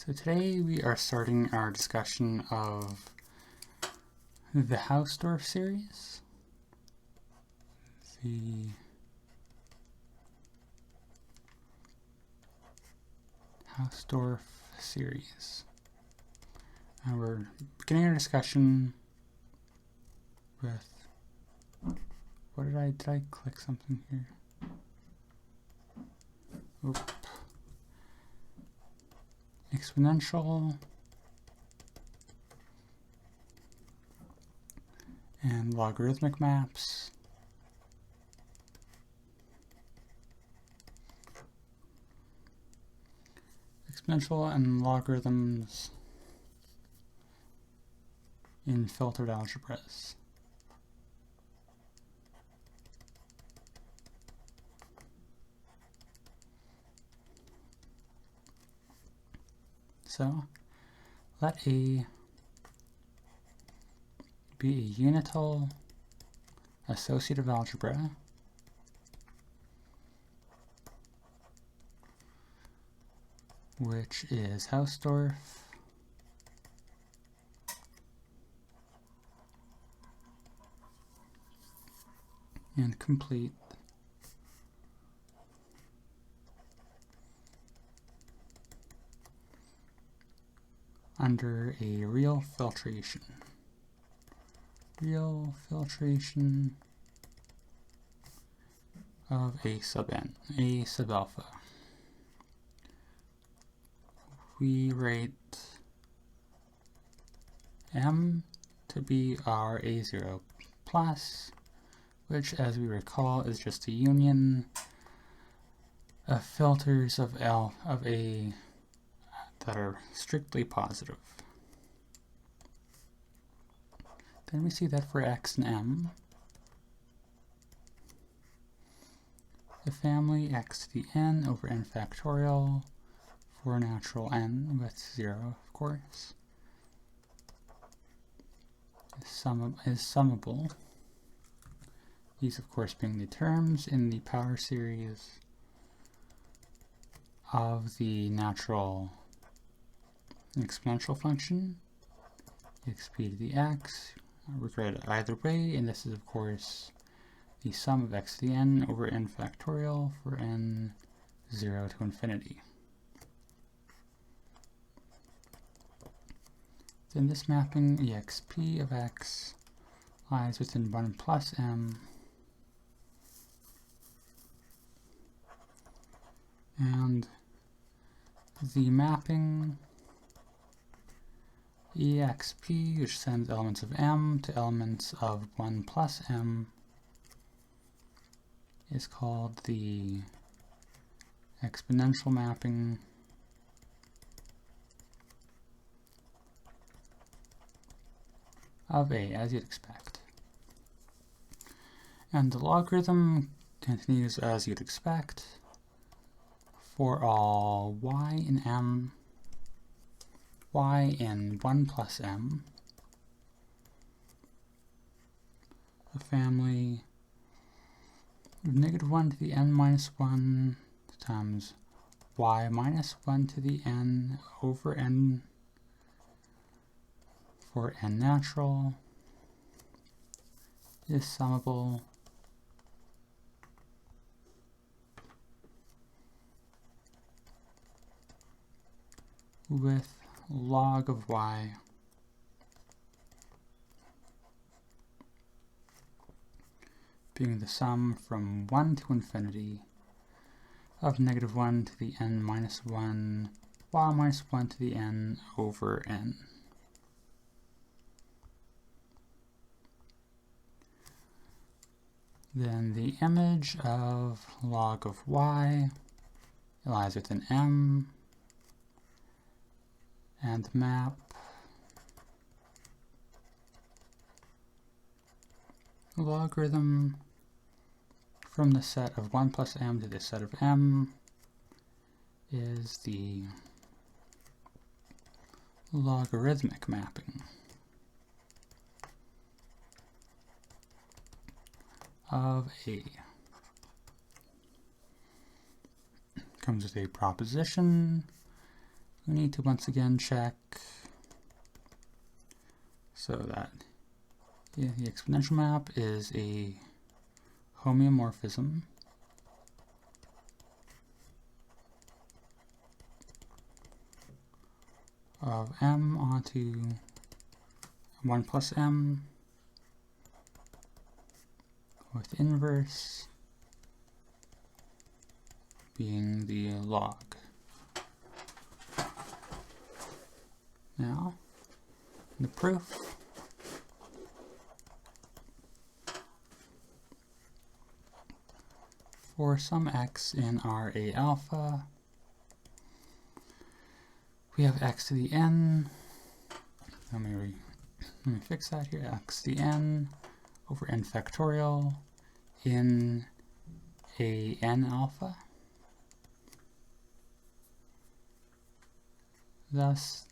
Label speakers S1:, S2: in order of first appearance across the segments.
S1: So today we are starting our discussion of the Hausdorff series. The Hausdorff series. And we're beginning our discussion with, did I click something here? Oop. Exponential and logarithmic maps. Exponential and logarithms in filtered algebras. So let A be a unital associative algebra which is Hausdorff and complete under a real filtration. Real filtration of A sub n, A sub alpha. We rate M to be our A0 plus, which, as we recall, is just a union of filters of A that are strictly positive. Then we see that for X and M, the family X to the N over N factorial for natural N with 0, of course, is summable. These, of course, being the terms in the power series of the natural exponential function, exp to the x. We write it either way, and this is, of course, the sum of x to the n over n factorial for n 0 to infinity. Then this mapping, exp of x, lies within 1 plus m, and the mapping exp, which sends elements of m to elements of 1 plus m, is called the exponential mapping of A, as you'd expect. And the logarithm continues as you'd expect for all y in m, y in 1 plus m, the family of -1 to the n minus 1 times y minus 1 to the n over n for n natural is summable with log of y being the sum from 1 to infinity of -1 to the n minus 1 y minus 1 to the n over n. Then the image of log of y lies within M, and map logarithm from the set of 1 plus m to the set of m is the logarithmic mapping of A. Comes with a proposition we need to once again check so that the exponential map is a homeomorphism of m onto 1 plus m with inverse being the log. Now, the proof, for some x in our A alpha, we have x to the n, let me fix that here, x to the n over n factorial in a n alpha. Thus,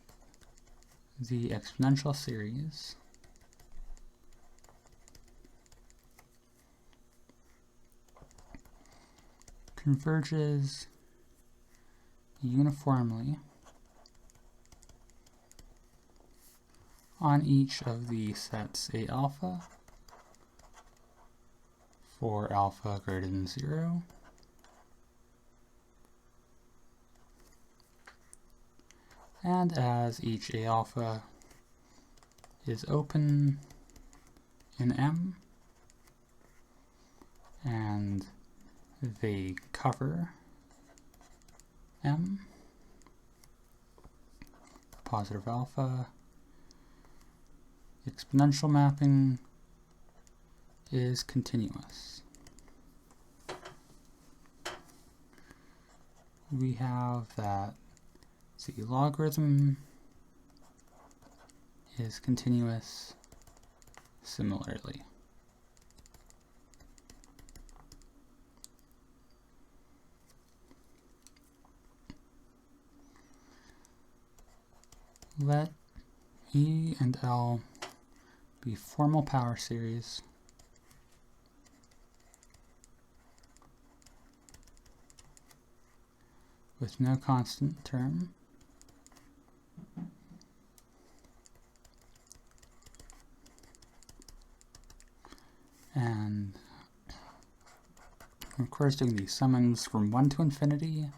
S1: the exponential series converges uniformly on each of the sets A alpha for alpha greater than 0, and as each A alpha is open in M and they cover M, positive alpha, exponential mapping is continuous. We have that the logarithm is continuous similarly. Let E and L be formal power series with no constant term, and of course doing these summands from 1 to infinity,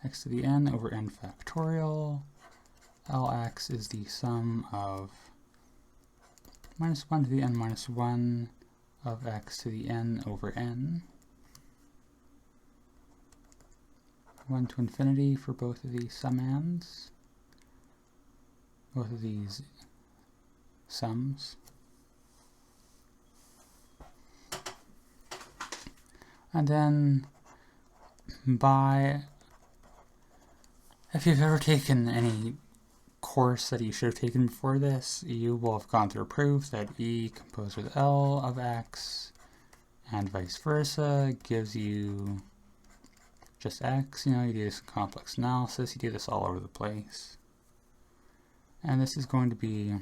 S1: x to the n over n factorial, Lx is the sum of minus 1 to the n minus 1 of x to the n over n, 1 to infinity for both of these summands, both of these sums. And then if you've ever taken any course that you should have taken before this, you will have gone through proof that E composed with L of x and vice versa gives you just x. You know, you do this in complex analysis, you do this all over the place. And this is going to be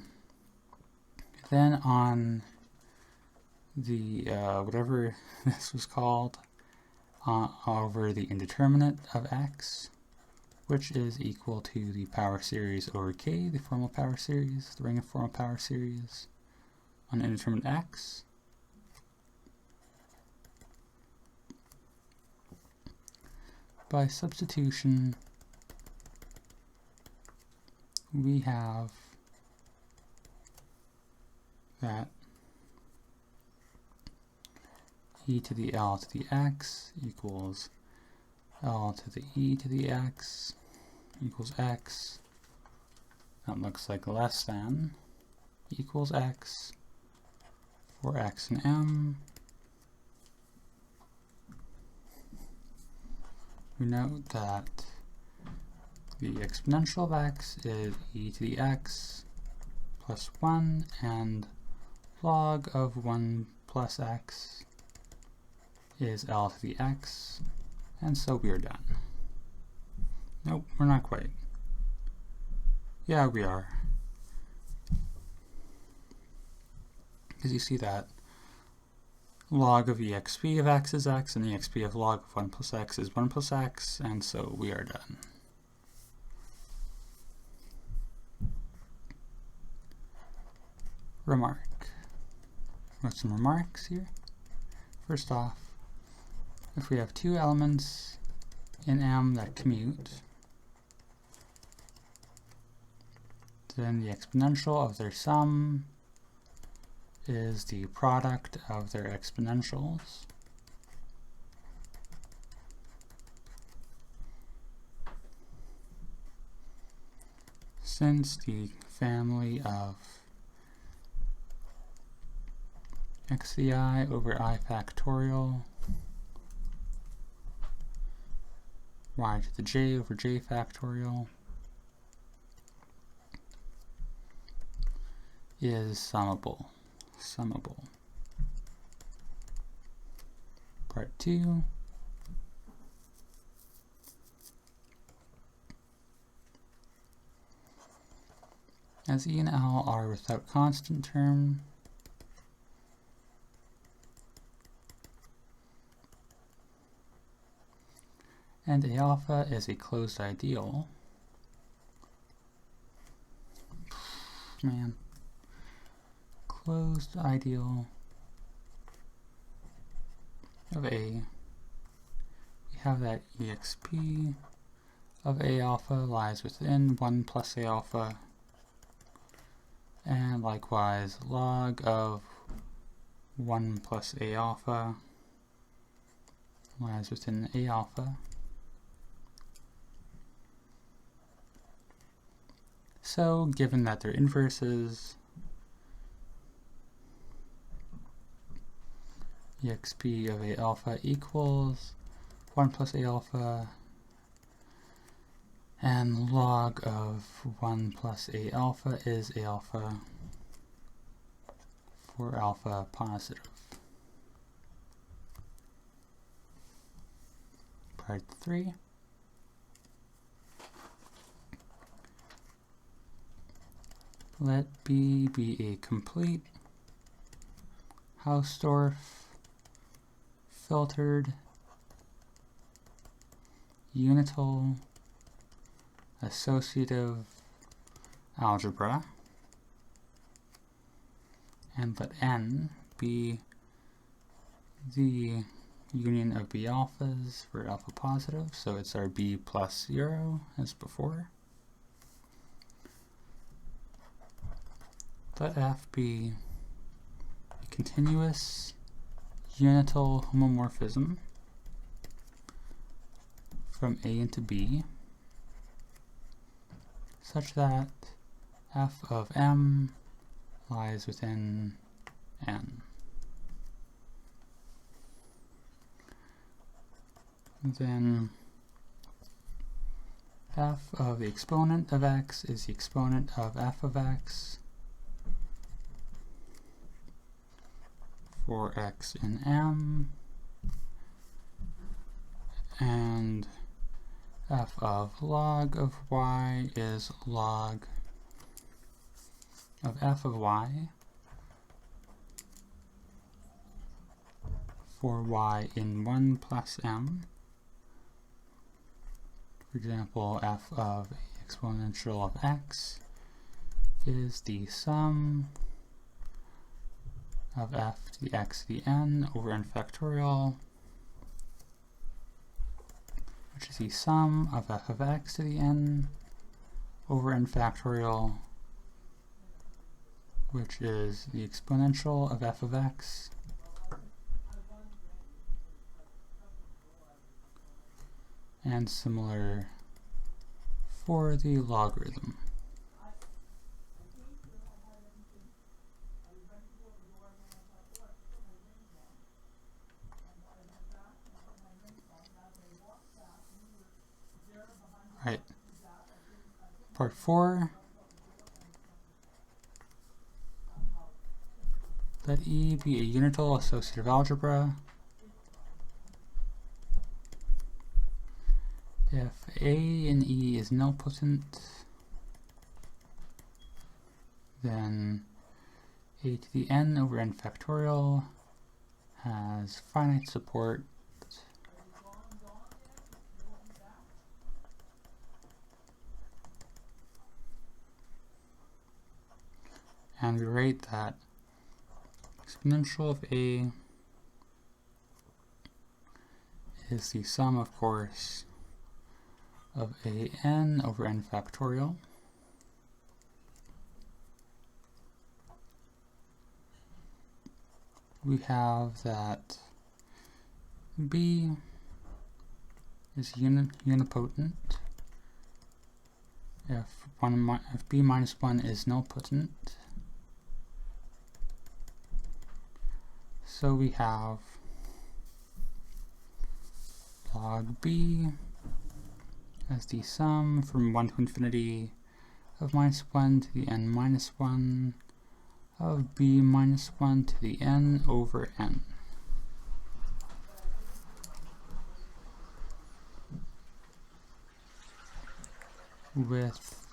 S1: then on the whatever this was called, over the indeterminate of x, which is equal to the power series over k, the formal power series, the ring of formal power series on indeterminate x. By substitution, we have that e to the L to the x equals L to the e to the x equals x. That looks like less than equals x for x and m. We note that the exponential of x is e to the x plus 1, and log of 1 plus x is L to the x, and so we are done. Nope, we're not quite. Yeah, we are. Because you see that log of exp of x is x, and exp of log of 1 plus x is 1 plus x, and so we are done. With some remarks here. First off, if we have two elements in M that commute, then the exponential of their sum is the product of their exponentials. Since the family of x to the I over I factorial y to the j over j factorial is summable. Part 2. As E and L are without constant term, and A alpha is a closed ideal, closed ideal of A, we have that exp of A alpha lies within 1 plus A alpha, and likewise log of 1 plus A alpha lies within A alpha. So, given that they're inverses, exp of A alpha equals 1 plus A alpha, and log of 1 plus A alpha is A alpha for alpha positive. Part 3. Let B be a complete Hausdorff filtered unital associative algebra, and let N be the union of B alphas for alpha positive, so it's our B plus 0 as before. Let F be a continuous unital homomorphism from A into B, such that F of M lies within N. Then F of the exponent of X is the exponent of F of X for X in M, and F of log of Y is log of F of Y for Y in 1 plus M. For example, F of exponential of X is the sum of F to the X to the N over N factorial, which is the sum of F of X to the N over N factorial, which is the exponential of F of X and similar for the logarithm. Right. Part 4. Let E be a unital associative algebra if A in E is nilpotent, then A to the N over N factorial has finite support And we write that exponential of a is the sum, of course, of a n over n factorial we have that b is unipotent if b minus 1 is nilpotent. So we have log b as the sum from 1 to infinity of minus 1 to the n minus 1 of b minus 1 to the n over n. With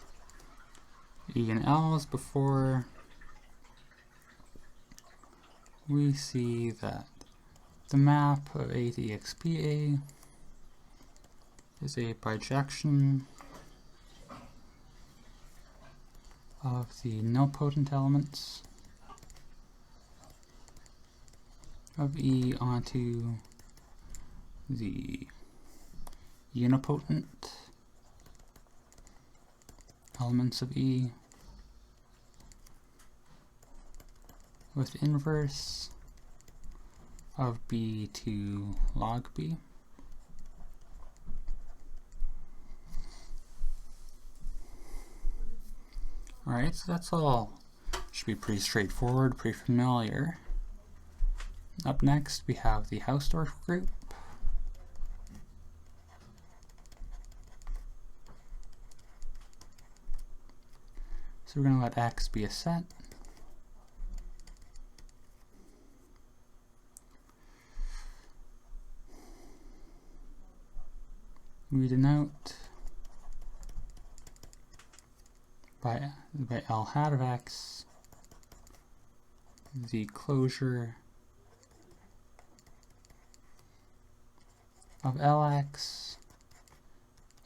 S1: e and l's before, we see that the map of a to expa is a bijection of the nilpotent elements of E onto the unipotent elements of E with inverse of B to log B. Alright, so that's all. Should be pretty straightforward, pretty familiar. Up next we have the Hausdorff group. So we're going to let X be a set. We denote by L hat of X the closure of Lx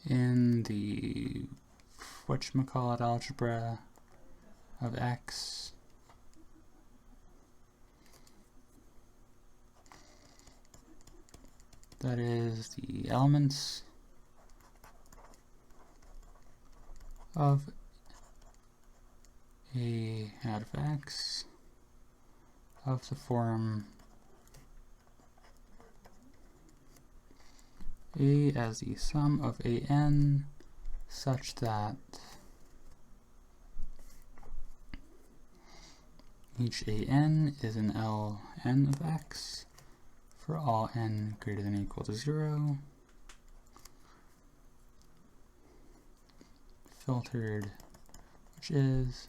S1: in the whatchamacallit algebra of X that is the elements of a hat of X of the form A as the sum of a n such that each a n is an Ln of X for all n greater than or equal to 0. Filtered, which is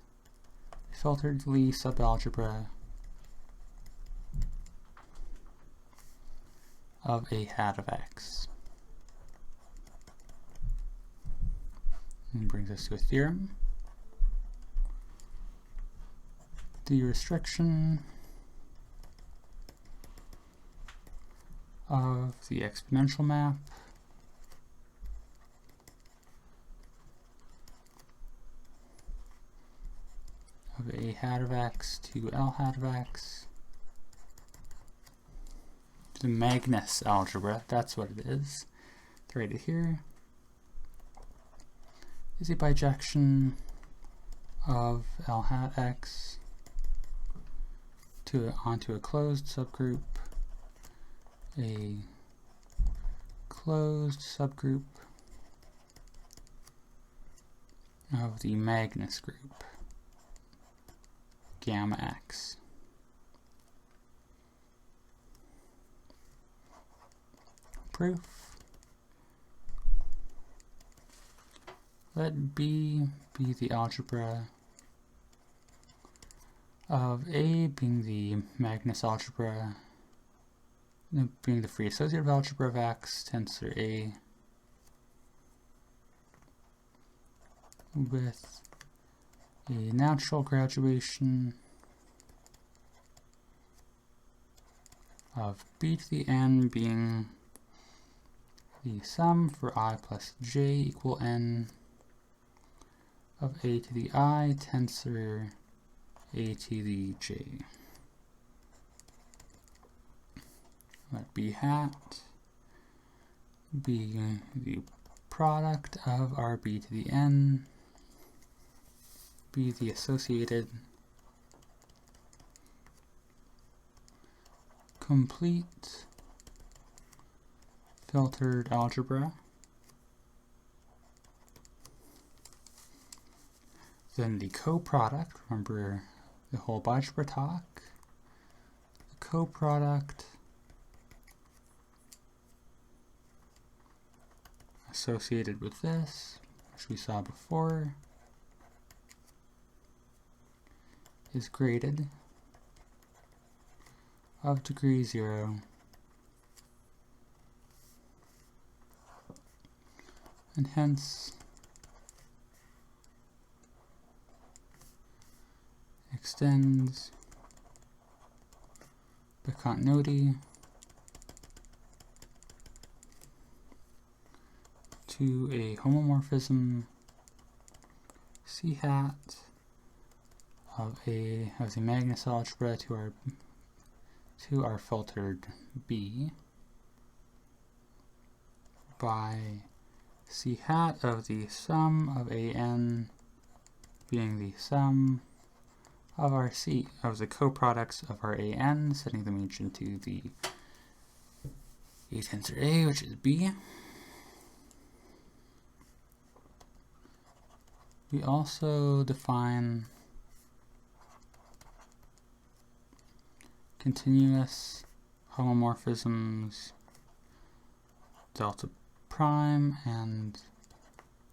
S1: a filtered Lie subalgebra of a hat of X. And brings us to a theorem. The restriction of the exponential map of a hat of X to L hat of X, the Magnus algebra, that's what it is, right here, is a bijection of L hat X onto a closed subgroup, a closed subgroup of the Magnus group, gamma X. Proof. Let B be the algebra of A being the Magnus algebra, being the free associative algebra of X, tensor A, with a natural graduation of B to the n being the sum for I plus j equal n of A to the I tensor a to the j. Let b hat be the product of our b to the n, be the associated complete filtered algebra. Then the coproduct, remember the whole algebra talk, the coproduct associated with this, which we saw before, is graded of degree 0 and hence extends the continuity to a homomorphism C hat of the Magnus algebra to our filtered B by C hat of the sum of an being the sum of our C of the coproducts of our an, setting them each into the A tensor A, which is B. We also define continuous homomorphisms delta prime and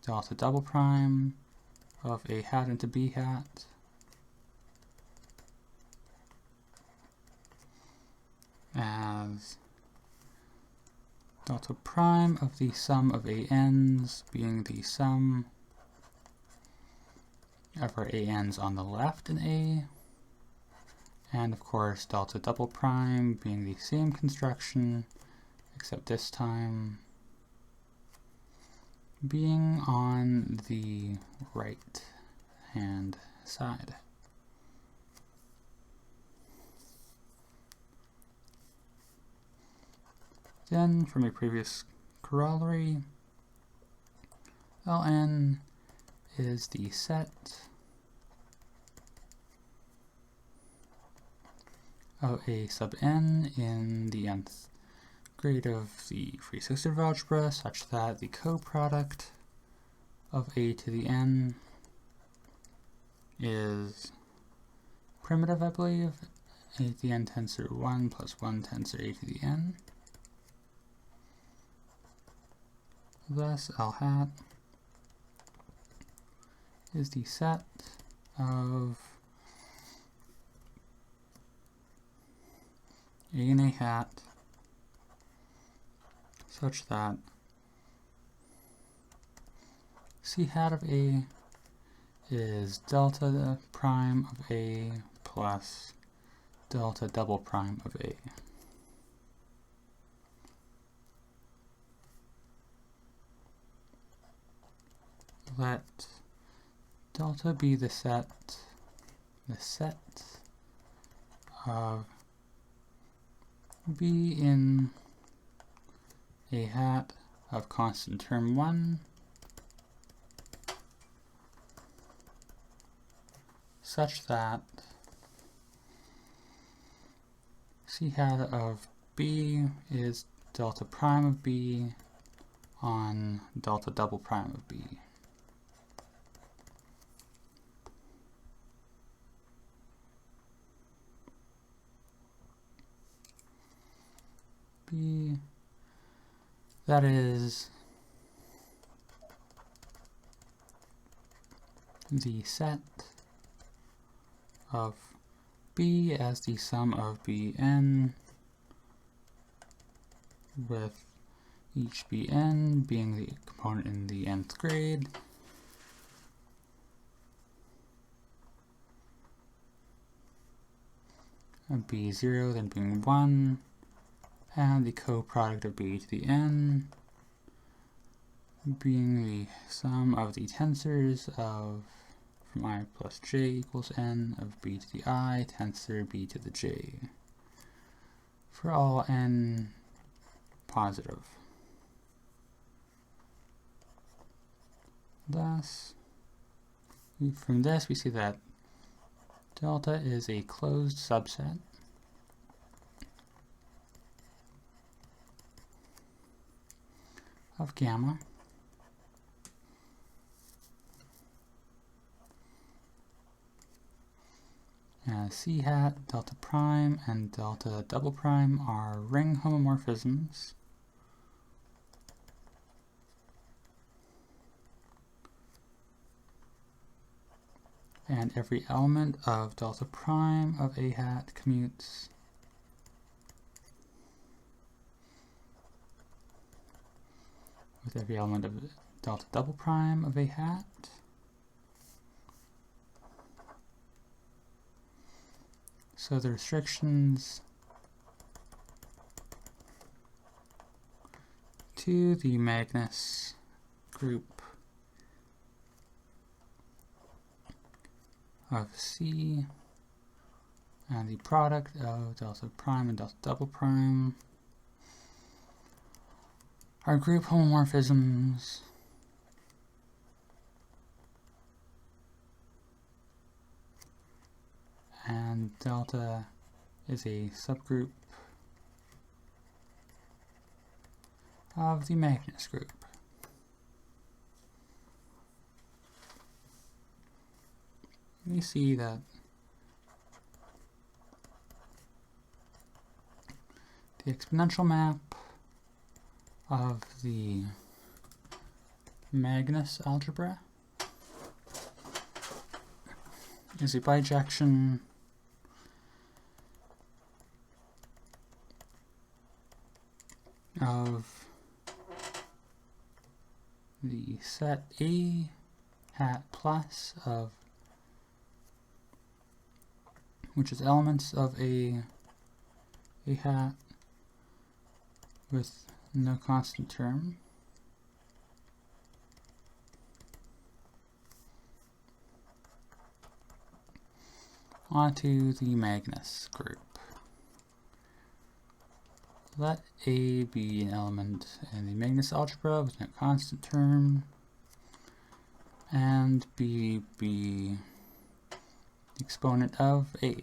S1: delta double prime of A hat into B hat as delta prime of the sum of ANs being the sum of our ANs on the left in A, and of course delta double prime being the same construction, except this time being on the right hand side. Then, from a previous corollary, Ln is the set of A sub n in the nth grade of the free associative algebra, such that the coproduct of A to the n is primitive, I believe, A to the n tensor 1 plus 1 tensor A to the n. Thus, L hat is the set of A and A hat such that C hat of A is delta prime of A plus delta double prime of A. Let delta be the set of B in A hat of constant term 1 such that C hat of B is delta prime of B on delta double prime of B. B, that is the set of B as the sum of Bn, with each Bn being the component in the nth grade, and B0 then being 1, and the coproduct of B to the n being the sum of the tensors of from I plus j equals n of b to the I tensor b to the j for all n positive. Thus, from this we see that delta is a closed subset of gamma C hat, delta prime, and delta double prime are ring homomorphisms and every element of delta prime of A hat commutes with every element of delta double prime of A hat. So the restrictions to the Magnus group of C and the product of delta prime and delta double prime are group homomorphisms and delta is a subgroup of the Magnus group. We see that the exponential map of the Magnus algebra is a bijection of the set A hat plus of which is elements of a hat with no constant term onto the Magnus group. Let A be an element in the Magnus algebra with no constant term, and B be the exponent of A,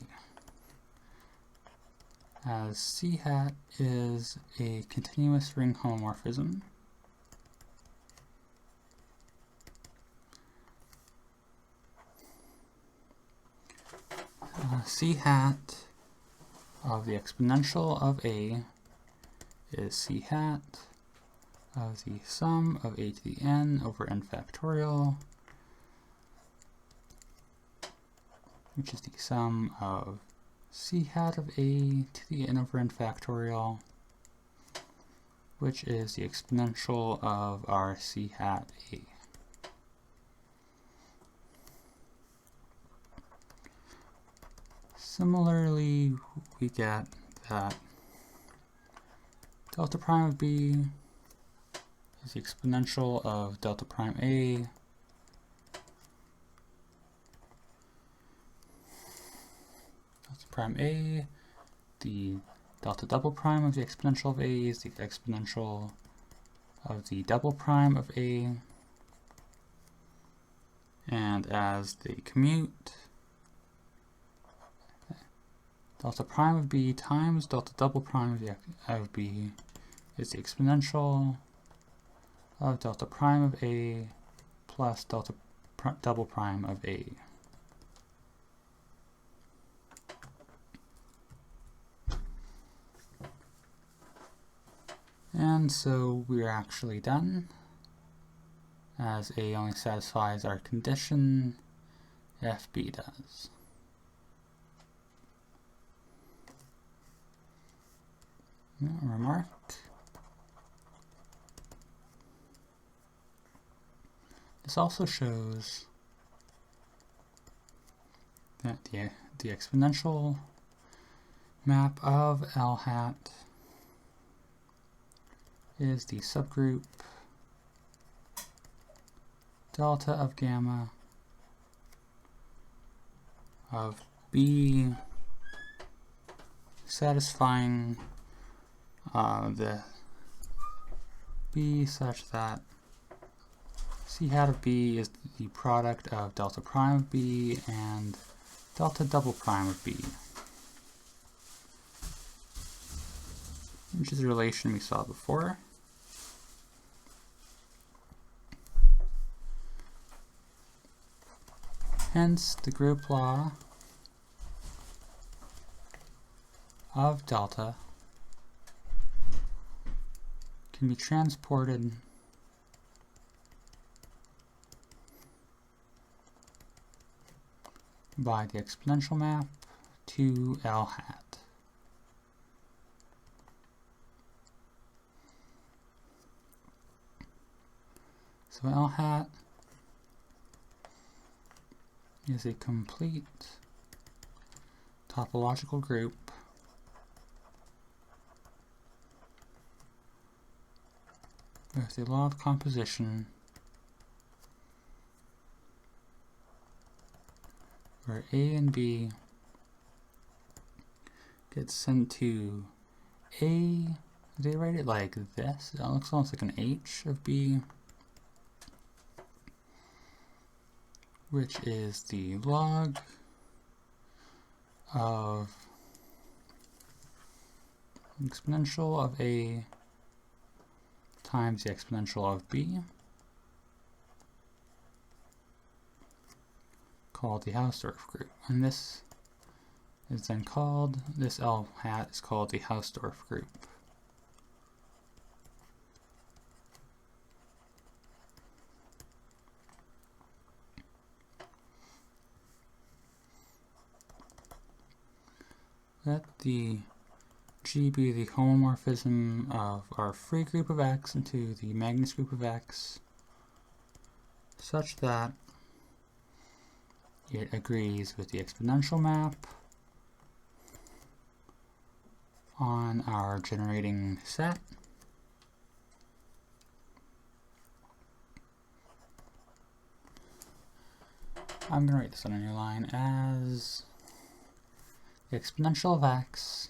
S1: as C hat is a continuous ring homomorphism. C hat of the exponential of A is C hat of the sum of A to the n over n factorial, which is the sum of C hat of A to the n over n factorial, which is the exponential of our C hat A. Similarly, we get that delta prime of B is the exponential of delta prime A prime A, the delta double prime of the exponential of A is the exponential of the double prime of A, and as they commute, delta prime of B times delta double prime of B is the exponential of delta prime of A plus delta double prime of A. And so we're actually done, as A only satisfies our condition if B does. Remark. This also shows that the exponential map of L hat is the subgroup delta of gamma of B satisfying the B such that C hat of B is the product of delta prime of B and delta double prime of B, which is a relation we saw before. Hence, the group law of delta can be transported by the exponential map to L hat. So L hat is a complete topological group with the law of composition where A and B get sent to A. They write it like this. It looks almost like an H of B, which is the log of exponential of A times the exponential of B, called the Hausdorff group. And this is then called, this L hat is called the Hausdorff group. Let the G be the homomorphism of our free group of X into the Magnus group of X, such that it agrees with the exponential map on our generating set. I'm going to write this on a new line as the exponential of X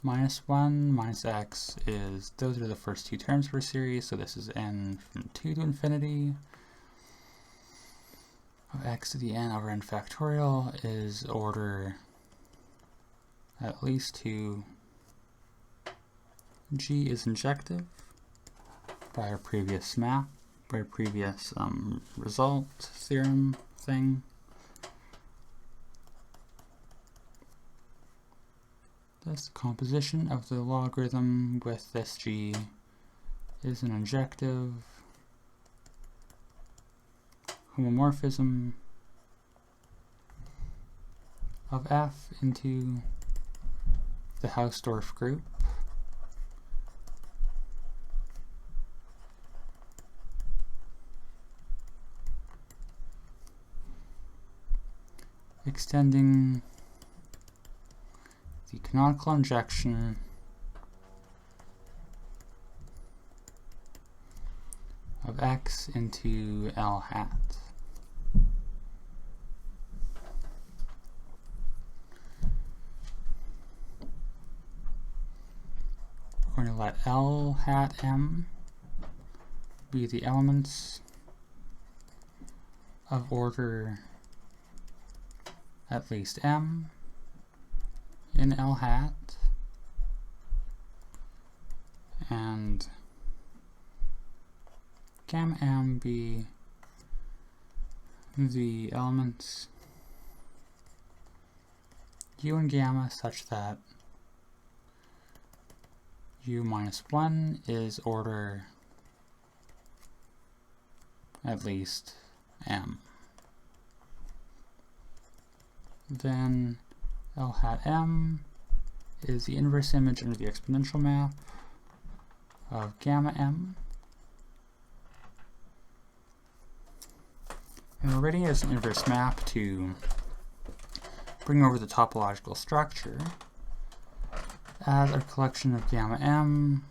S1: minus 1 minus X is, those are the first two terms for a series, so this is n from 2 to infinity of X to the n over n factorial is order at least 2. G is injective by our previous map, by our previous result theorem thing. Thus, the composition of the logarithm with this G is an injective homomorphism of F into the Hausdorff group extending the canonical injection of X into L hat. We're going to let L hat M be the elements of order at least M in L hat, and gamma M be the elements U and gamma such that U minus 1 is order at least M. Then L hat M is the inverse image under the exponential map of gamma M. And we're writing it as an inverse map to bring over the topological structure, as our collection of gamma M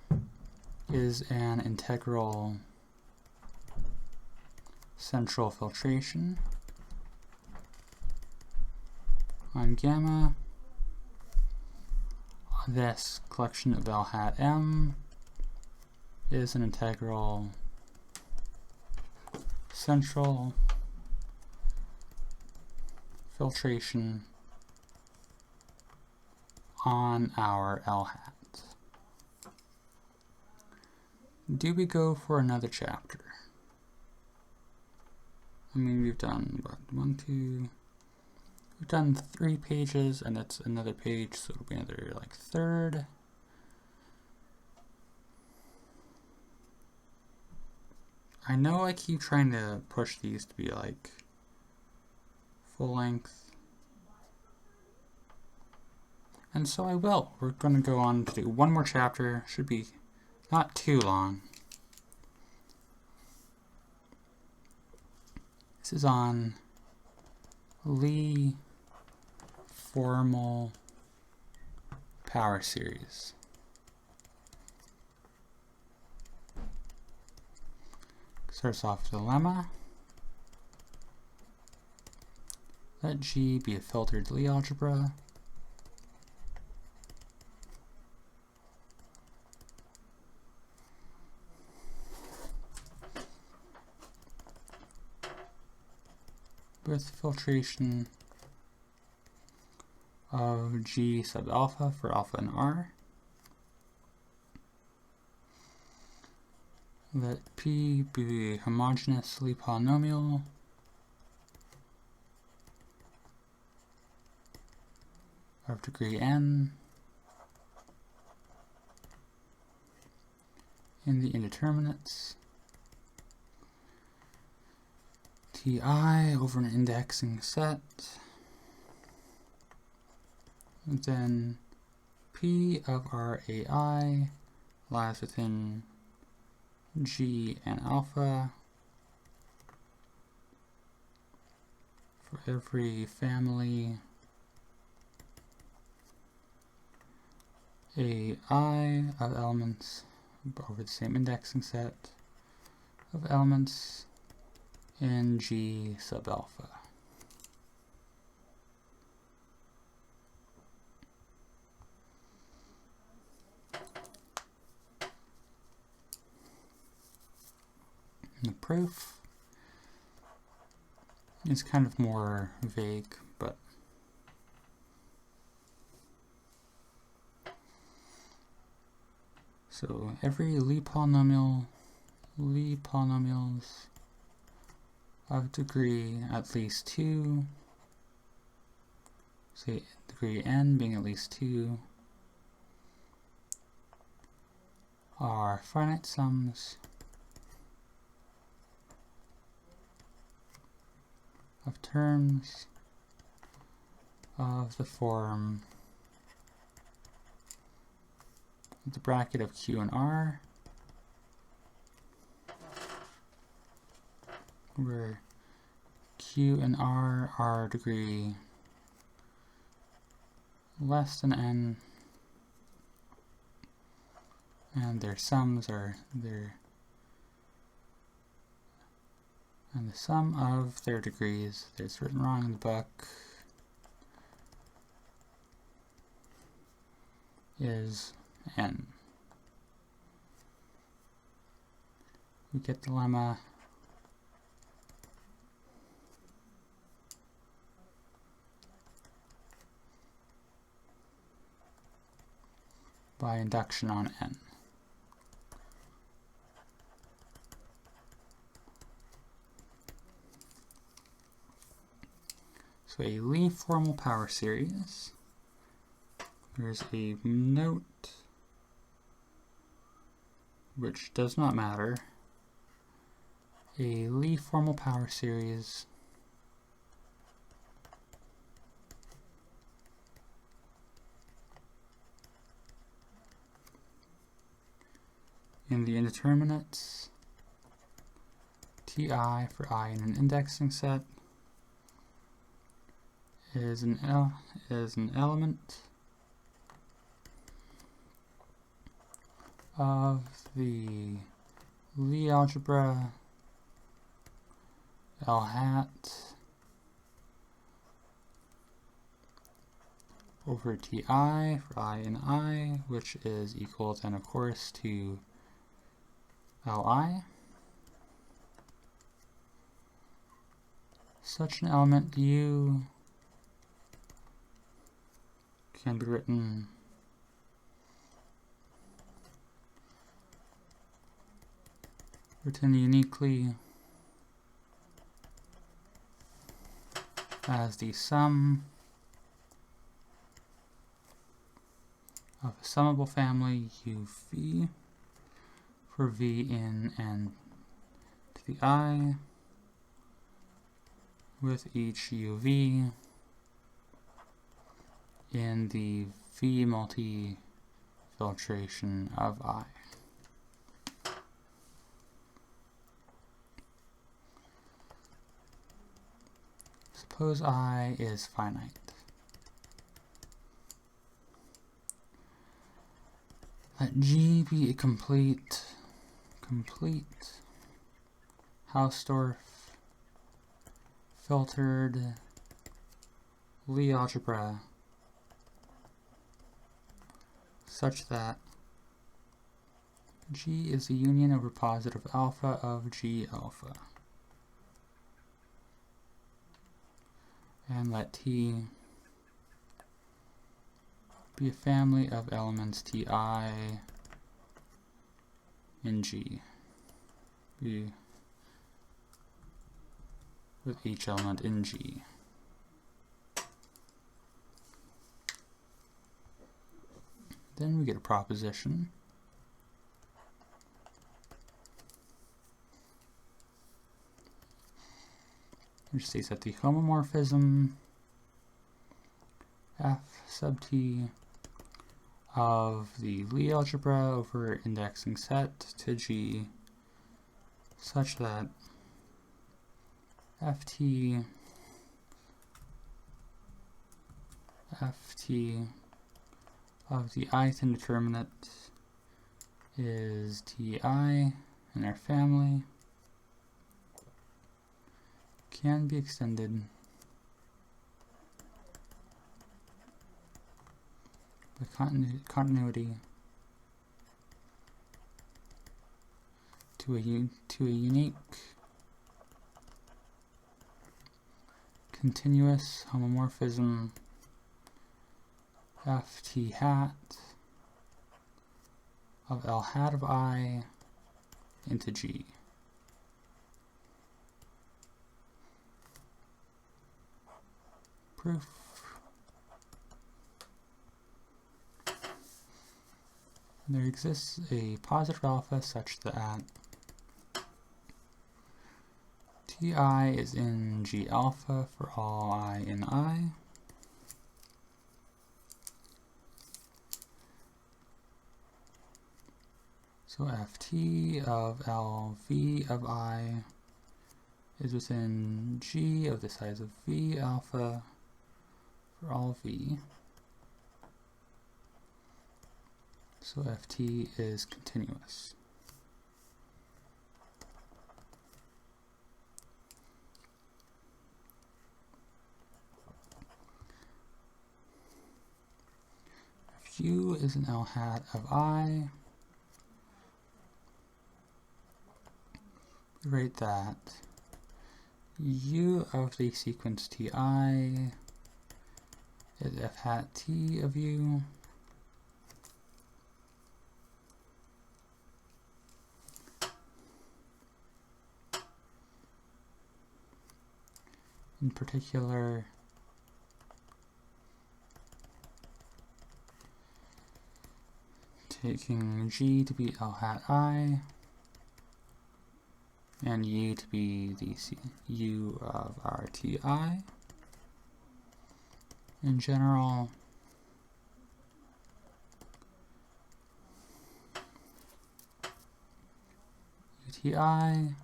S1: is an integral central filtration on gamma, this collection of L hat M is an integral central filtration on our L hat. Do we go for another chapter? I mean, we've done, what, we've done 3 pages, and that's another page, so it'll be another, like, third. I know I keep trying to push these to be, like, full length. And so I will. We're going to go on to do one more chapter. Should be not too long. This is on Lie formal power series. Starts off with a lemma. Let G be a filtered Lie algebra. With filtration of G sub alpha for alpha and R. Let P be a homogeneous Lie polynomial of degree n in the indeterminates. Ti over an indexing set. And then P of our AI lies within G and alpha for every family AI of elements over the same indexing set of elements in G sub alpha. And the proof is kind of more vague, but so every Lie polynomials of degree at least 2, say degree n being at least 2, are finite sums of terms of the form of the bracket of Q and R, where Q and R are degree less than n, and their sums are and the sum of their degrees, it's written wrong in the book, is n. We get the lemma by induction on n. So a Lie formal power series, there's a note which does not matter. A Lie formal power series in the indeterminates, Ti for I in an indexing set, is an element of the Lie algebra L hat over ti for I in I, which is equal then of course to Li. Such an element U can be written uniquely as the sum of a summable family UV for V in n to the I, with each UV in the V multi-filtration of I. Suppose I is finite. Let G be a complete hausdorff filtered Lie algebra such that G is the union over positive alpha of G alpha. And let T be a family of elements Ti in G, with each element in G. Then we get a proposition which states that the homomorphism F sub T of the Lie algebra over indexing set to G such that Ft of the ith indeterminate is Ti in our family can be extended by continuity to a unique continuous homomorphism Ft hat of L hat of I into G. Proof. There exists a positive alpha such that Ti is in G alpha for all I in I. So Ft of Lv of I is within G of the size of V alpha for all V. So Ft is continuous. If U is an L hat of I, we write that U of the sequence Ti is F hat T of U in particular taking G to be L hat I and U to be the U of our Ti. In general, UTI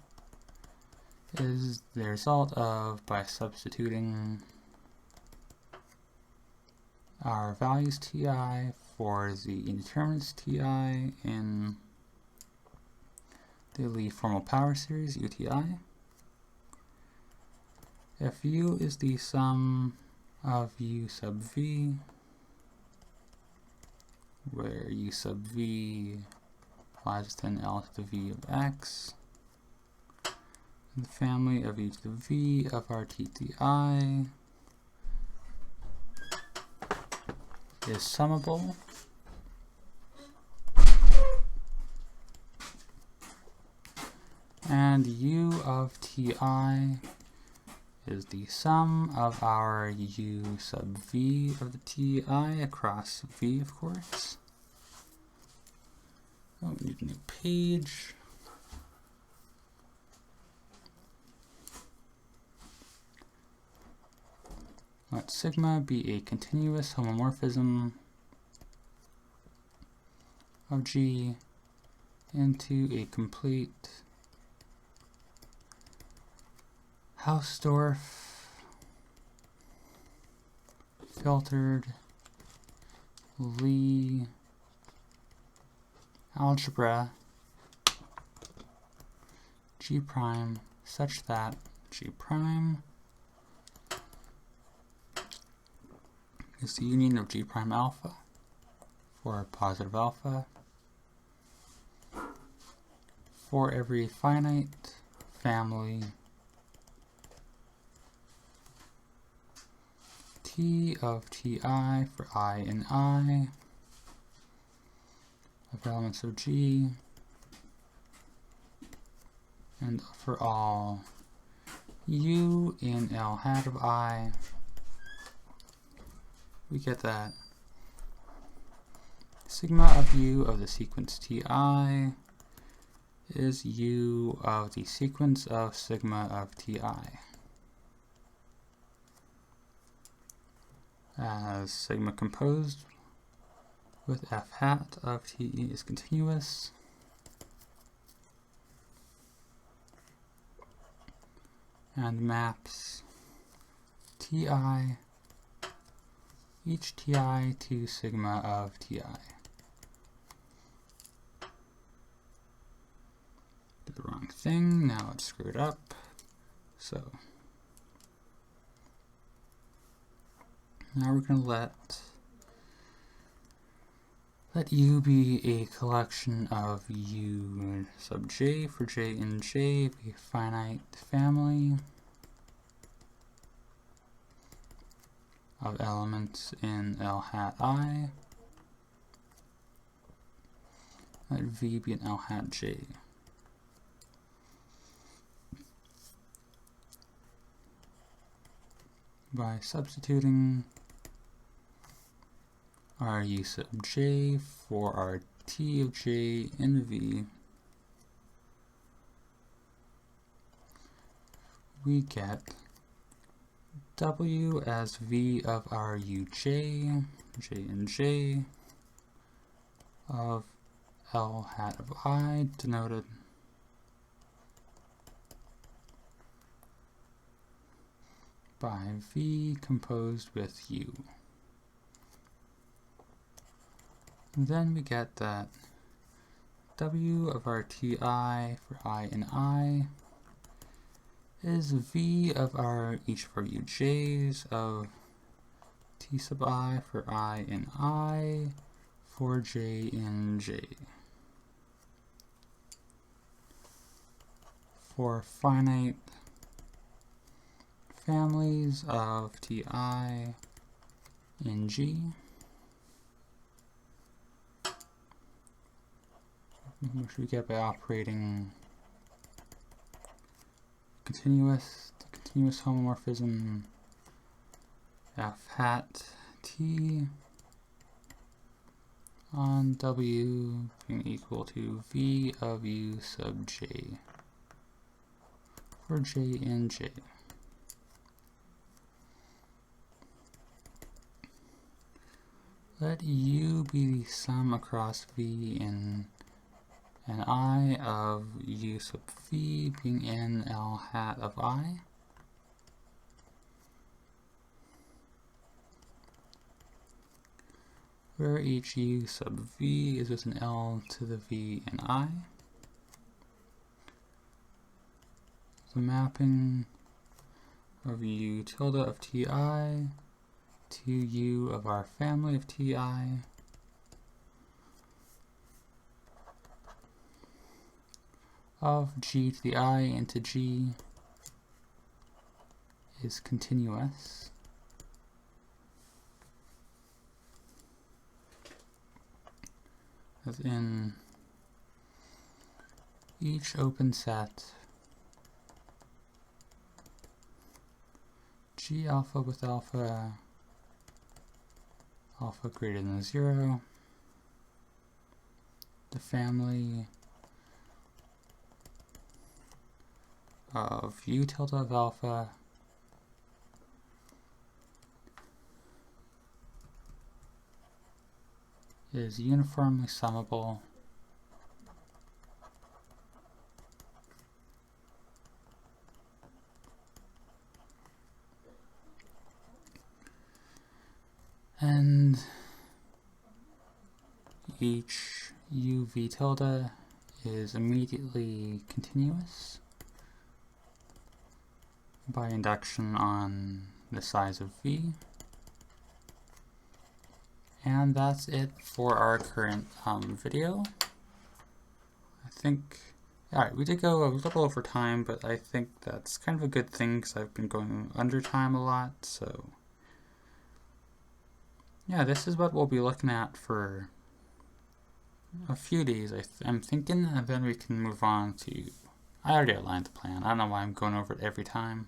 S1: is the result of, by substituting our values Ti for the indeterminates Ti in the Lie formal power series UTI. If U is the sum of U sub V where u sub v lies within L to the v of x. And the family of e to the v of our t to the I is summable. And u of ti is the sum of our u sub v of the ti across v, of course. Oh, we need a new page. Let sigma be a continuous homomorphism of G into a complete Hausdorff filtered Lie algebra G prime such that G prime is the union of G prime alpha for positive alpha for every finite family T of Ti for I in I of elements of G, and for all U in L hat of I, we get that sigma of U of the sequence Ti is U of the sequence of sigma of Ti. As sigma composed with f hat of T is continuous, and maps Ti, each Ti to sigma of Ti. Did the wrong thing, now let's screw it up. So now we're going to let U be a collection of U sub j for j in j, be a finite family of elements in L hat I. Let V be an L hat j. By substituting our U sub j for our T of j in V, we get W as V of our Uj, j in j, of L hat of I, denoted by V composed with U. And then we get that W of our Ti for I in I is V of our each of our Uj's of T sub I for I in I for j in j. For finite families of Ti in G, which we get by operating continuous homomorphism f hat T on W being equal to V of U sub j for j in j. Let U be the sum across V in an I of U sub V being in L hat of I. Where each U sub V is with an L to the V in I. The mapping of U tilde of Ti to U of our family of Ti of g to the I into g is continuous. As in each open set g alpha with alpha greater than 0, the family of u tilde of alpha is uniformly summable and each u v tilde is immediately continuous by induction on the size of v. And that's it for our current video. I think, alright, we did go a little over time, but I think that's kind of a good thing because I've been going under time a lot, so yeah, this is what we'll be looking at for a few days, I'm thinking, and then we can move on to, I already outlined the plan, I don't know why I'm going over it every time.